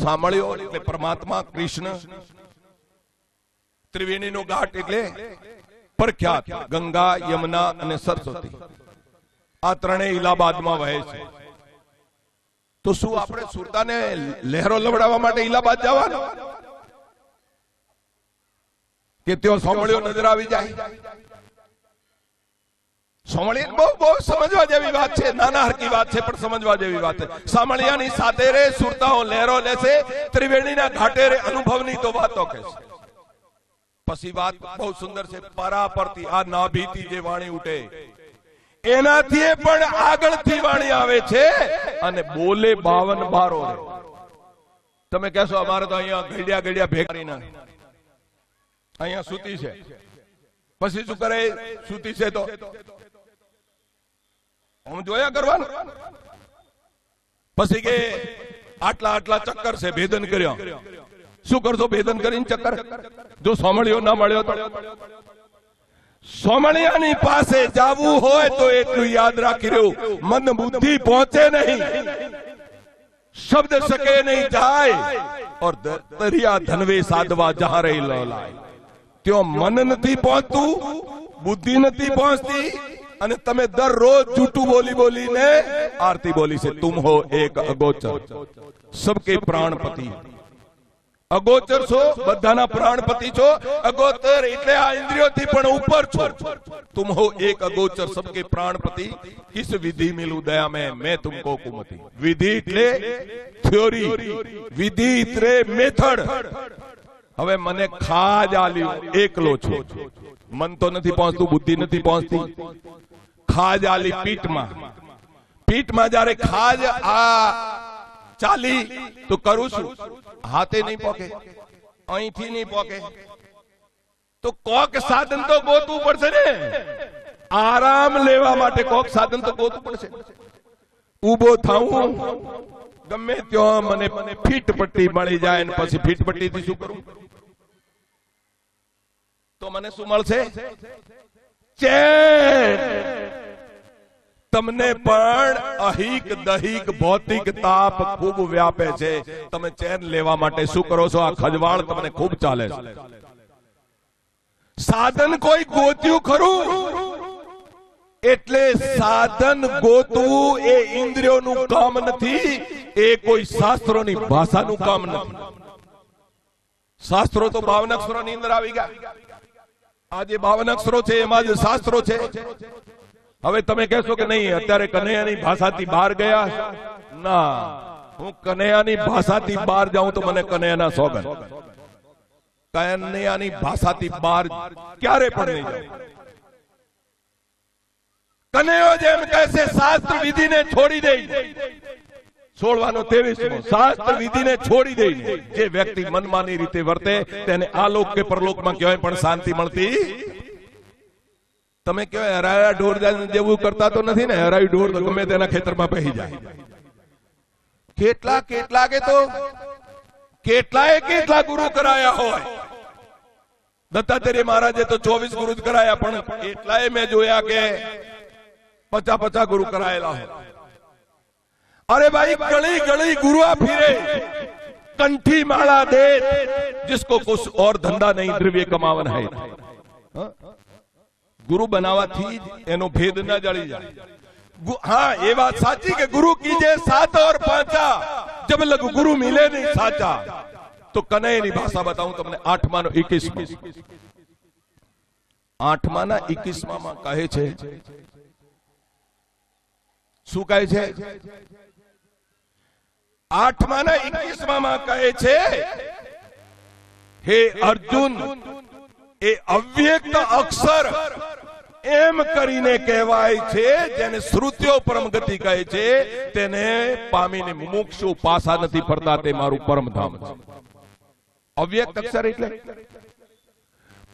सांभळ्यो એટલે પરમાત્મા કૃષ્ણ। ત્રિવેણીનો ઘાટ એટલે પ્રખ્યાત ગંગા, યમુના અને સરસ્વતી, આ ત્રણેય ઇલાહાબાદમાં વહે છે। તો શું આપણે સુરતાને લહેરો લવડાવવા માટે ઇલાહાબાદ જવાનું કે તેઓ સાંભળ્યો નજર આવી જાય? સાંભળીએ બહુ સમજવા જેવી વાત છે, નાના હરકી વાત છે પણ સમજવા જેવી વાત છે। સાંભળ્યાની સાથે રે સુરતાઓ લહેરો લેશે, ત્રિવેણીના ઘાટે રે અનુભવની તો વાતો કહેશે। પછી વાત બહુ સુંદર છે। પરાપરથી આ નાભીથી જે વાણી ઉઠે એનાથી પણ આગળથી વાણી આવે છે, અને બોલે 52 બારો રે। તમે કહેશો અમારે તો અહીંયા ગળ્યા ગળ્યા ભેગા ના, અહીંયા સૂતી છે, પછી શું કરે? સૂતી છે તો હું જોયા કરવાનું। પછી કે આટલા આટલા ચક્કર છે, ભેદન કર્યો। શું કરશો ભેદન કરીને ચક્કર? જો સાંભળ્યો ના મળ્યો તો સોમણિયાની પાસે જાવું હોય તો એટલું યાદ રાખી રહ્યું, મન બુદ્ધિ પહોંચે નહીં, शब्द सके नहीं जाए, और दरिया धनवे साधवा जहां रही लोलाय। त्यो मन नहीं पहुंचतू, बुद्धि नहीं पहुंचती, અને તમે દરરોજ જૂઠું બોલી બોલીને આરતી બોલી છે। तुम हो एक अगोचर, सबके प्राणपति, અગોચર છો, બધાના પ્રાણપતિ છો। અગોચર એટલે આ ઇન્દ્રિયોથી પણ ઉપર છો। तुम हो एक अगोचर सबके प्राणपति, किस विधि मिलू दया में मैं तुमको कुमति। विधि એટલે થિયોરી, વિધિ એટલે મેથડ। હવે મને ખાજ આલ્યું, એકલો છો, મન તો નથી પહોંચતું, બુદ્ધિ નથી પહોંચતી। ખાજ આલી પીઠમાં, પીઠમાં જ્યારે ખાજ આ ચાલી તો કરું છું, હાથે નહીં પોકે, અહીંથી નહીં પોકે, તો કોક સાધન તો ગોતવું પડશે ને। આરામ લેવા માટે કોક સાધન તો ગોતવું પડશે। ઊભો થાઉં ગમે ત્યાં મને ફીટ પટ્ટી મળી જાય ને પછી ફીટ પટ્ટીથી શું કરું? તો મને શું મળશે? ચેન। તમને પણ અહિક દહિક ભૌતિક તાપ ખૂબ વ્યાપે છે। તમે ચેન લેવા માટે શું કરો છો? આ ખજવાળ તમને ખૂબ ચાલે છે। સાધન કોઈ ગોત્યું ખરું? એટલે સાધન ગોતવું એ ઇન્દ્રિયોનું કામ નથી, એ કોઈ શાસ્ત્રોની ભાષાનું કામ નથી। શાસ્ત્રો તો 52 અક્ષરોની અંદર આવી ગયા। આ જે 52 અક્ષરો છે એમાં જ શાસ્ત્રો છે। હવે તમે કહેશો કે નહીં, અત્યારે કનૈયાની ભાષાથી બહાર ગયા? ના, હું કનૈયાની ભાષાથી બહાર જાઉં તો મને કનૈયાના સોગંદ। કનૈયાની ભાષાથી બહાર ક્યારે પણ નહીં જાઉં। કનૈયો જેમ કહેશે શાસ્ત્ર વિધિને છોડી દે, 16:23 શાસ્ત્ર વિધિને છોડી દે, જે વ્યક્તિ મનમાની રીતે વર્તે તેને આલોક કે પરલોકમાં ક્યાંય પણ શાંતિ મળતી। તમે કયો હરાયા ઢોર જેવું કરતા તો નથી ને? હરાયું ઢોર તો ગમે તેના ખેતરમાં પહેરી જાય। કેટલા કે તો કેટલા ગુરુ કરાયા હોય। દત્તાત્રેય મહારાજે તો 24 ગુરુ જ કરાયા, પણ એટલાય મેં જોયા કે 50 ગુરુ કરાયેલા હોય। अरे भाई गली गली गुरुआ फिरे, कंठी माला दे, जिसको कुछ और धंधा नहीं द्रव्य कमावन है। गुरु बनावाथी एनो भेद न जड़ी जाए। हाँ, ये बात साची के गुरु कीजे 7 और 5, जब लग गुरु मिले नहीं साचा। तो कन्हैयानी भाषा बताऊं तुमने, 8माનો 21 8માના 21 कहे छे, શું કહે છે? 8માના 21 કહે છે, હે અર્જુન, એ અવ્યક્ત અક્ષર એમ કરીને કહેવાય છે, જેને શ્રુતિઓ પરમ ગતિ કહે છે, તેને પામીને મુમુક્ષુ પાસા નથી ફરતા, તે મારું પરમધામ છે। અવ્યક્ત અક્ષર એટલે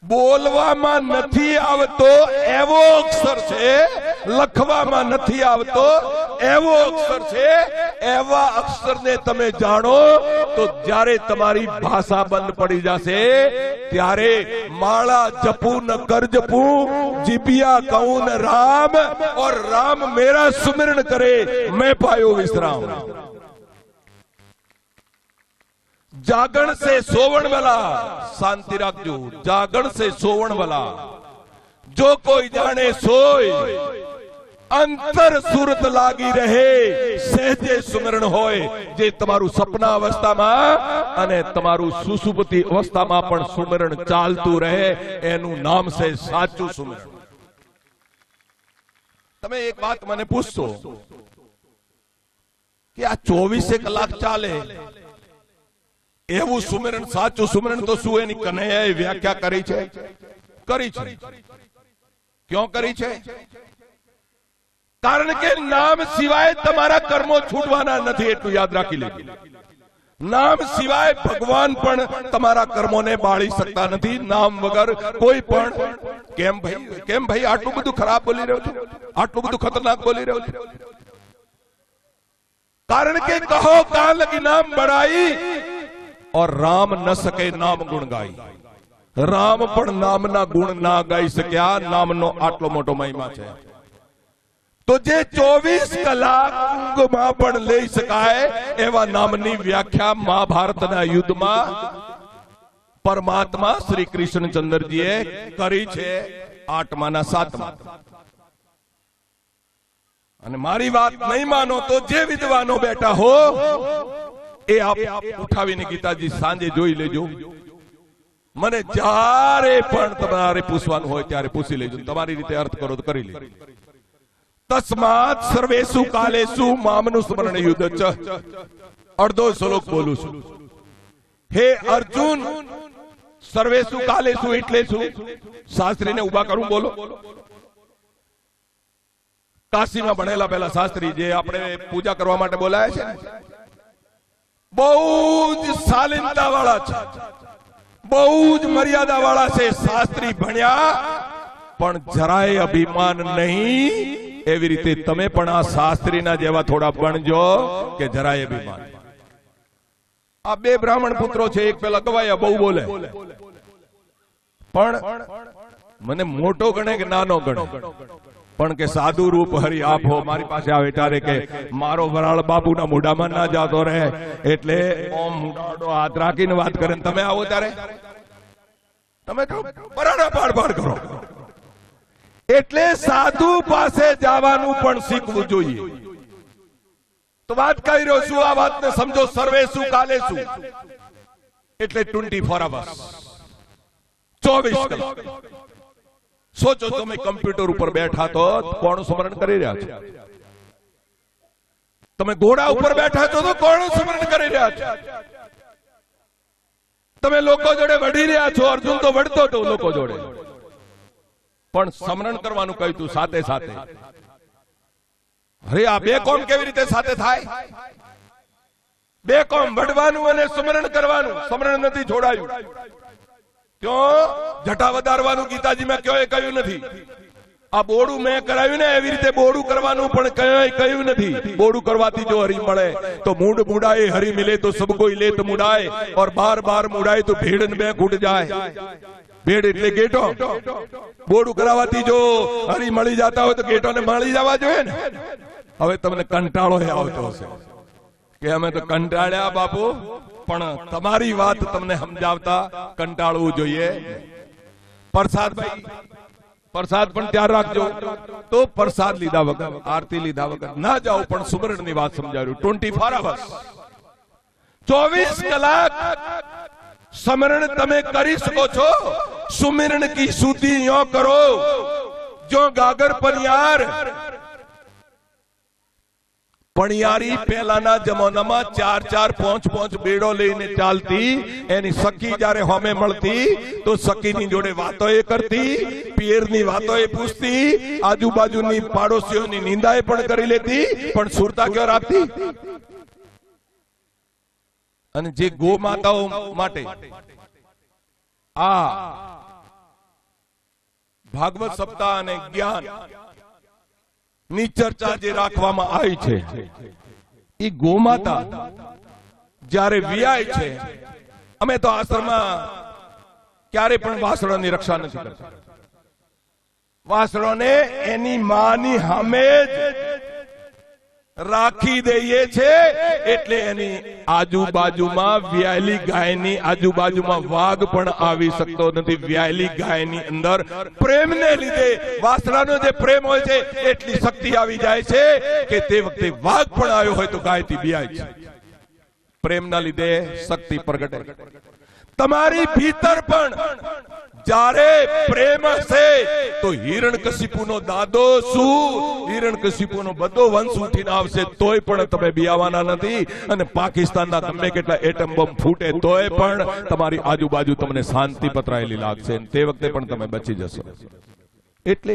બોલવામાં નથી આવતો એવો અક્ષર છે, લખવામાં નથી આવતો એવો અક્ષર છે। એવા અક્ષરને તમે જાણો તો જ્યારે તમારી ભાષા બંધ પડી જશે, ત્યારે માળા જપू न कर जपू, जिबिया कहूं न राम, और राम मेरा सुमिरन करे, मैं पायो विश्राम। जागण से सोवण वाला, शांति रखजो, जागण से सोवण वाला, जो कोई जाने सोय, अंतर सूरत लागी रहे, सहजे सुमरण होय। जे तमारू सपना अवस्थाમાં અને તમારું સુષુપ્તિ અવસ્થામાં પણ સુમરણ ચાલતું રહે, એનું નામ છે સાચું સુમરણ। તમે એક વાત મને પૂછશો કે આ 24 કલાક ચાલે એવું સુમરણ, સાચું સુમરણ તો શું એની કનૈયાએ વ્યાખ્યા કરી છે? કરી છે। ક્यों કરી છે? કારણ કે નામ સિવાય તમારા કર્મો છૂટવાના નથી, એટલું યાદ રાખી લેજો। નામ સિવાય ભગવાન પણ તમારા કર્મોને બાળી શકતા નથી। નામ વગર કોઈ પણ કેમ ભાઈ આટલું બધું ખરાબ બોલી રહ્યો છે, આટલું બધું ખતરનાક બોલી રહ્યો છે? કારણ કે કહો કાં લગી નામ બડાઈ, और राम न सके नाम गुण गाई। राम पण नामना गुण ना गाई सक्या, नामनो आटलो मोटो महिमा छे। तो जे 24 कलाक ઊંઘમાં પણ લઈ શકાય એવા નામની વ્યાખ્યા મહાભારતના યુદ્ધમાં પરમાત્મા શ્રી કૃષ્ણચંદ્રજીએ કરી છે 8માના 7માં। અને મારી વાત નહીં માનો તો જે વિદ્વાનો બેઠા હો, એ આપ ઉઠાવીને ગીતાજી સાંજે જોઈ લેજો. મને જ્યારે પણ તમારે પૂછવાનું હોય ત્યારે પૂછી લેજો. તમારી રીતે અર્થ કરો તો કરી લેજો. તસ્માત સર્વેષુ કાલેષુ મામનું સ્મરણ યુદ્ધ ચ. અડધો શ્લોક બોલું છું. હે અર્જુન, સર્વેષુ કાલેષુ એટલે શું? શાસ્ત્રીને ઉભા કરું, બોલો. કાશીમાં ભણેલા પેલા શાસ્ત્રી જે આપણે પૂજા કરવા માટે બોલાયા છે ને, બહુ જ શાલીનતા વાળા છે, બહુ જ મર્યાદા વાળા છે. શાસ્ત્રી ભણ્યા પણ જરાય અભિમાન નહીં. એવી રીતે તમે પણ આ શાસ્ત્રીના જેવા થોડા બનજો કે જરાય અભિમાન. આ બે બ્રાહ્મણ પુત્રો છે, એક પેલા ગવાયા બહુ બોલે, પણ મને મોટો ગણે કે નાનો ગણે, પણ કે સાધુ રૂપ હરી આપો. મારી પાસે આવે ત્યારે કે મારો વરાળ બાપુના મોઢામાં ના જાતો રહે, એટલે ઓમ મોઢાડો હાથ રાખીને વાત કરે. તમે આવો ત્યારે તમે બરાડા પાડ કરો. એટલે સાધુ પાસે જવાનું પણ શીખવું જોઈએ. તો વાત કહી રહ્યો છું, આ વાતને સમજો. સર્વેષુ કાલેષુ એટલે 24 અવર્સ, 24 કલાક. સોચો, તમે કમ્પ્યુટર ઉપર બેઠા તો કોણ સ્મરણ કરી રહ્યા છો? તમે ઘોડા ઉપર બેઠા છો તો કોણ સ્મરણ કરી રહ્યા છો? તમે લોકો જોડે વળી રહ્યા છો. અર્જુન તો વળતો હતો લોકો જોડે, પણ સ્મરણ કરવાનું કહ્યું તું સાથે સાથે. અરે આ બે કોમ કેવી રીતે સાથે થાય? બે કોમ, વડવાનું અને સ્મરણ કરવાનું. સ્મરણ નથી છોડાયું. ક્યાં જટા વધારવાનું ગીતાજી માં ક્યાંય કહ્યું નથી. આ બોડું મેં કરાવ્યું ને, એવી રીતે બોડું કરવાનું પણ ક્યાંય કહ્યું નથી. બોડું કરવાથી જો હરી મળે તો મૂડ મુડાए, હરી મિલે તો સબ કોઈ લેત મુડાए, और बार बार मुड़ाए तो भेड़ में कूट जाए. भेड़ એટલે ગેટો. બોડું કરાવવાથી જો હરી મળી જતા હોય તો ગેટોને મળી જવા જોઈએ ને. હવે તમને કંટાળો આવતો હશે કે અમે તો કંટાળ્યા બાપુ, પણ તમારી વાત તમને સમજાવતા કંટાળવું જોઈએ. પ્રસાદ ભાઈ, પ્રસાદ પણ ત્યાર રાખજો. તો પ્રસાદ લીધા વગર, આરતી લીધા વગર ના જાઓ, પણ સુમરણની વાત સમજાવ્યું. 24 અવર્સ, 24 કલાક સ્મરણ તમે કરી શકો છો. સુમિરણ કી સુધી યો કરો જો ગાગર પનિયાર. પણિયારી પહેલાના જમાનામાં 4-4, 5-5 બેડો લઈને ચાલતી. એની સખી જયારે હોમે મળતી તો સખીની જોડે વાતો એ કરતી, પિયરની વાતો એ પૂછતી, આજુબાજુની પાડોશીઓની નિંદાએ પણ કરી લેતી, પણ સુરતા ક્યાં રાખતી? અને જે ગો માતાઓ માટે આ ભાગવત સપ્તાહ અને જ્ઞાન ની ચર્ચા જે રાખવામાં આવી છે, એ ગોમાતા જ્યારે વિયાય છે, અમે તો આશ્રમમાં ક્યારે પણ વાસળોની રક્ષા નથી કરતા. વાસળોને એની માની સામે જ રાખી દઈએ છે. એટલે એની આજુબાજુમાં વ્યાયલી ગાયની આજુબાજુમાં વાઘ પણ આવી શકતો નથી. વ્યાયલી ગાયની અંદર પ્રેમને લીધે, વાસળાનો જે પ્રેમ હોય છે એટલી શક્તિ આવી જાય છે કે તે વખતે વાઘ પણ આવ્યો હોય તો ગાયથી બિયાય છે. પ્રેમના લીધે શક્તિ પ્રગટે. તમારી ભીતર પણ જ્યારે પ્રેમ હશે તો હિરણ્યકશિપુનો દાદો શું, હિરણ્યકશિપુનો બધો વંશ ઉઠીને આવશે તોય પણ તમે બિયાવાના નથી. અને પાકિસ્તાનના ગમે કેટલા એટમ બોમ્બ ફૂટે તોય પણ તમારી આજુબાજુ તમને શાંતિ પતરાયેલી લાગશે. તે વખતે પણ તમે બચી જશો. એટલે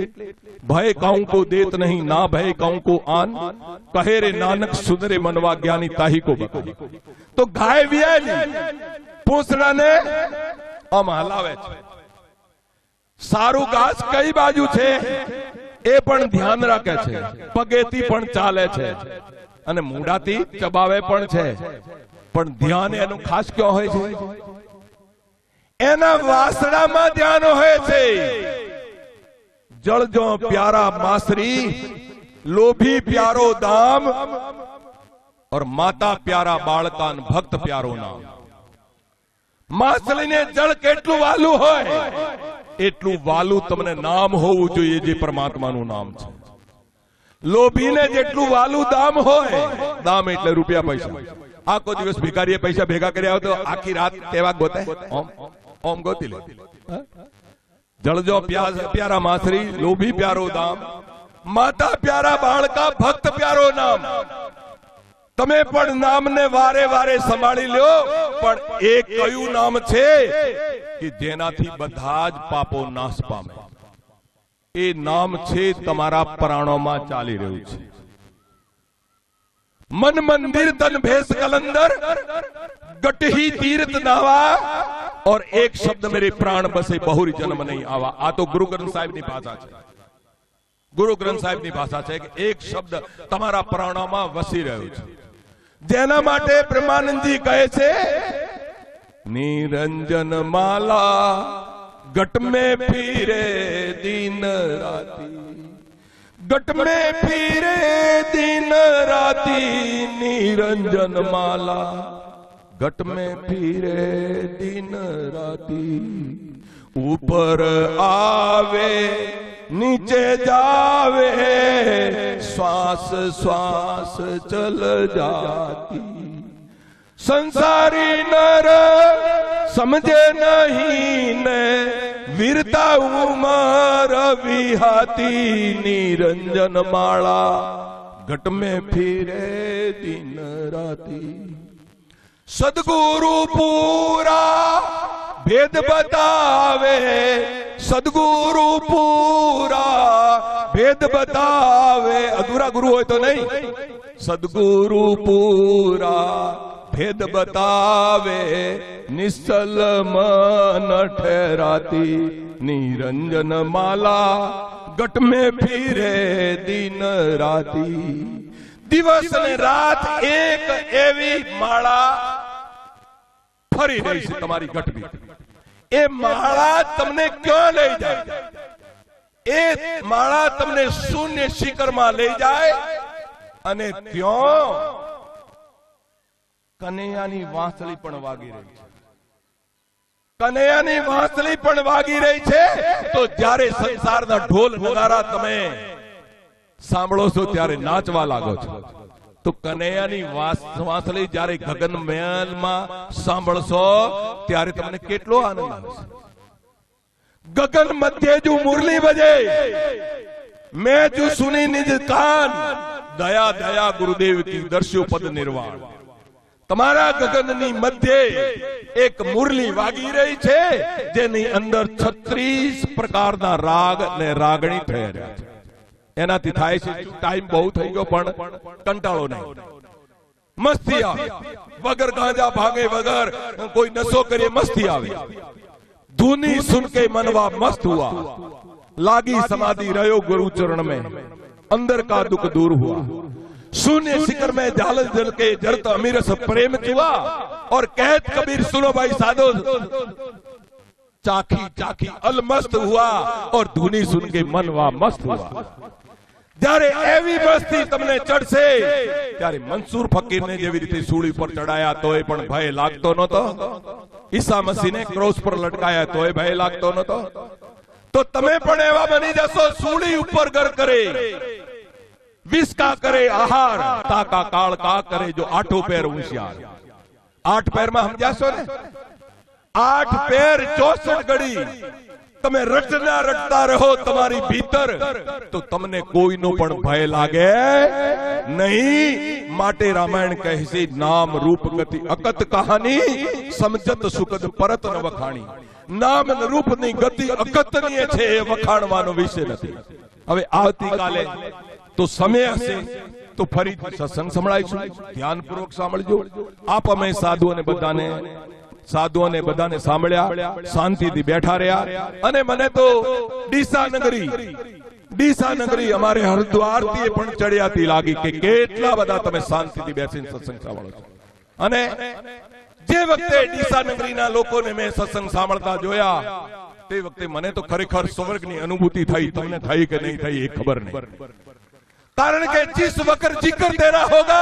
ભય કાઉ કો દેત નહીં, ના ભય કાઉ કો આન, કહે રે નાનક સુંદરે મનવા જ્ઞાની તાહી કો બતાઈ. તો ગાય વિયાલી પૂંછડાને આમ હલાવે છે. સારું ઘાસ કઈ બાજુ છે એ પણ ધ્યાન રાખે છે. પગેથી પણ ચાલે છે અને મૂડાથી ચબાવે પણ છે. પણ ધ્યાન એનું ખાસ ક્યાં હોય છે? એના વાસડામાં ધ્યાન હોય છે. જળ જો પ્યારા માસરી, લોભી પ્યારો દામ, और माता प्यारा बाळकान भक्त प्यारो नाम. માછલીને જળ કેટલું વાલું હોય એટલું વાલું તમને નામ હોવું જોઈએ જે પરમાત્માનું નામ છે. લોભીને જેટલું વાલું દામ હોય, દામ એટલે રૂપિયા પૈસા, આખો દિવસ ભિખારીએ પૈસા ભેગા કર્યા હોય તો આખી રાત કેવા ગોતે ઓમ ઓમ ગોતી લે જળજો પ્યારા માસરી લોભી પ્યારો દામ માતા પ્યારા બાળકા ભક્ત પ્યારો નામ તમે પણ નામને વારે વારે સંભાળી લ્યો પણ એક કયું નામ છે કે જેનાથી બધા જ પાપો નાશ પામે એ નામ છે તમારા પ્રાણોમાં ચાલી રહ્યું છે मन मंदिर तन भेष कलंदर गटही तीर्थ नावा और एक शब्द मेरे प्राण बसे बहुरी जन्म नहीं आवा। आ तो गुरु ग्रंथ साहिब ની ભાષા છે गुरु ग्रंथ साहिब ની ભાષા છે કે એક શબ્દ તમારા પ્રાણોમાં વસી રહ્યો છે જેના માટે બ્રહ્માનંદજી કહે છે નિરંજન માલા गट में फिरे दिन राती गट में फिरे दिन राती निरंजन माला गट में फिरे दिन राती ऊपर आवे नीचे जावे श्वास श्वास चल जाती संसारी नर समझे नहीं ने वीरता उमर विहाती निरंजन माला घट में फिरे दिन राती सदगुरु पूरा भेद बतावे सदगुरु पूरा भेद बतावे अधूरा गुरु हो तो नहीं सदगुरु पूरा भेद बतावे निश्चल मन ठहराती निरंजन माला गट में फिरे दिन राती दिवस ने रात एक एवी माला फरी रही है तुम्हारी गट में ए माला तमने क्यों ले जाए ए माला तमने शून्य शिखर में ले जाए अने क्यों कन्हैयानी वांसળી પણ વાગી રહી છે કન્હૈયાની વાંસળી પણ વાગી રહી છે તો જ્યારે સંસારના ઢોલ નગારા તમે સાંભળો છો ત્યારે નાચવા લાગો છો તો કન્હૈયાની વાંસળી જ્યારે ગગન મહેલમાં સાંભળશો ત્યારે તમને કેટલો આનંદ આવશે ગગન મધ્ય જો મુરલી બજે मैं जो सुनी निज कान दया दया गुरुदेव की दर्श्यो पद निर्वाण તમારા ગગનની મધ્યે એક મુરલી વાગી રહી છે જેની અંદર 36 પ્રકારના રાગ અને રાગણી થઈ રહ્યા છે એનાથી થાય છે ટાઈમ બહુ થઈ ગયો પણ કંટાળો નહીં મસ્તી આવે વગર ગાંજા ભાગે વગર કોઈ નશો કરે મસ્તી આવે ધૂની સુન के मनवा मस्त हुआ लागी समाधि रहो गुरु चरण में अंदर का दुख दूर हुआ शून्य शिखर में जाल जल के जरत अमीरस प्रेम चुआ और कहत कबीर सुनो भाई साधो चाखी चाखी अलमस्त हुआ और धुनी सुन के मनवा मस्त हुआ જ્યારે એવી મસ્તી તમને ચડશે ત્યારે મંસૂર ફકીરને જેવી રીતે સૂળી પર ચડાયા તોય પણ ભય લાગતો નતો ઈસા મસીહને ક્રોસ પર લટકાયા તોય ભય લાગતો નતો તો તમે પણ એવા બની જશો સૂળી ઉપર ગર કરે विष का करे आहार ताका काल का करे जो आठों पैर होशियार 8 पैर में हम जाशो ने 8 पैर 64 घड़ी તમે રટના રટતા રહો તમારી ભીતર તો તમને કોઈનો પણ ભય લાગે નહીં માટે રામાયણ કહે છે નામ રૂપ ગતિ અકત કહાની સમજત સુકદ પરત ન વખાણી નામ અને રૂપની ગતિ અકતનીય છે એ વખાણવાનો વિષય નથી હવે આવતીકાલે तो समय हसे तो फरी सत्संग संभळाईशुं ध्यानपूर्वक सांभळजो आप अमे साधुओं ने बधाने सांभळ्या शांतिथी बैठा रह्या अने मने तो ડીસા नगरी अमारे हरिद्वारथी पण चढ़ियाती लागी के केटला बधा तमे शांतिथी बेसीने सत्संग सांभळो छो अने जे वखते ડીસા नगरीना लोकोने मैं सत्संग सांभळता जोया ते वखते मने तो खरेखर स्वर्गनी अनुभूति थई तमने थई के नहीं थई ए खबर नहीं कारण के जिस वक्त जिक्र तेरा होगा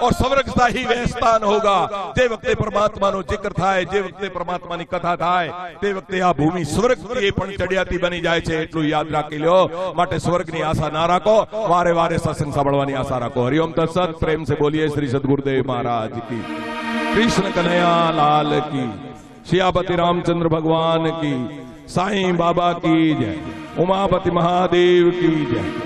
और स्वर्गता ही वह स्थान होगा जे वक्ते परमात्माનો जिक्र થાય, જે વખતે પરમાત્માની કથા થાય તે વખતે આ ભૂમિ સ્વર્ગથી પણ ચડિયાતી બની જાય છે. એટલું યાદ રાખી લ્યો. માટે સ્વર્ગની આશા ના રાખો, વારે વારે સત્સંગ સાંભળવાની આશા રાખો. હરિઓમ તત્સત. પ્રેમ से बोलिए श्री सद्गुरुदेव महाराज की, कृष्ण कन्हैया लाल की, सियापति रामचंद्र भगवान की, साईं बाबा की जय, उमापति महादेव की जय.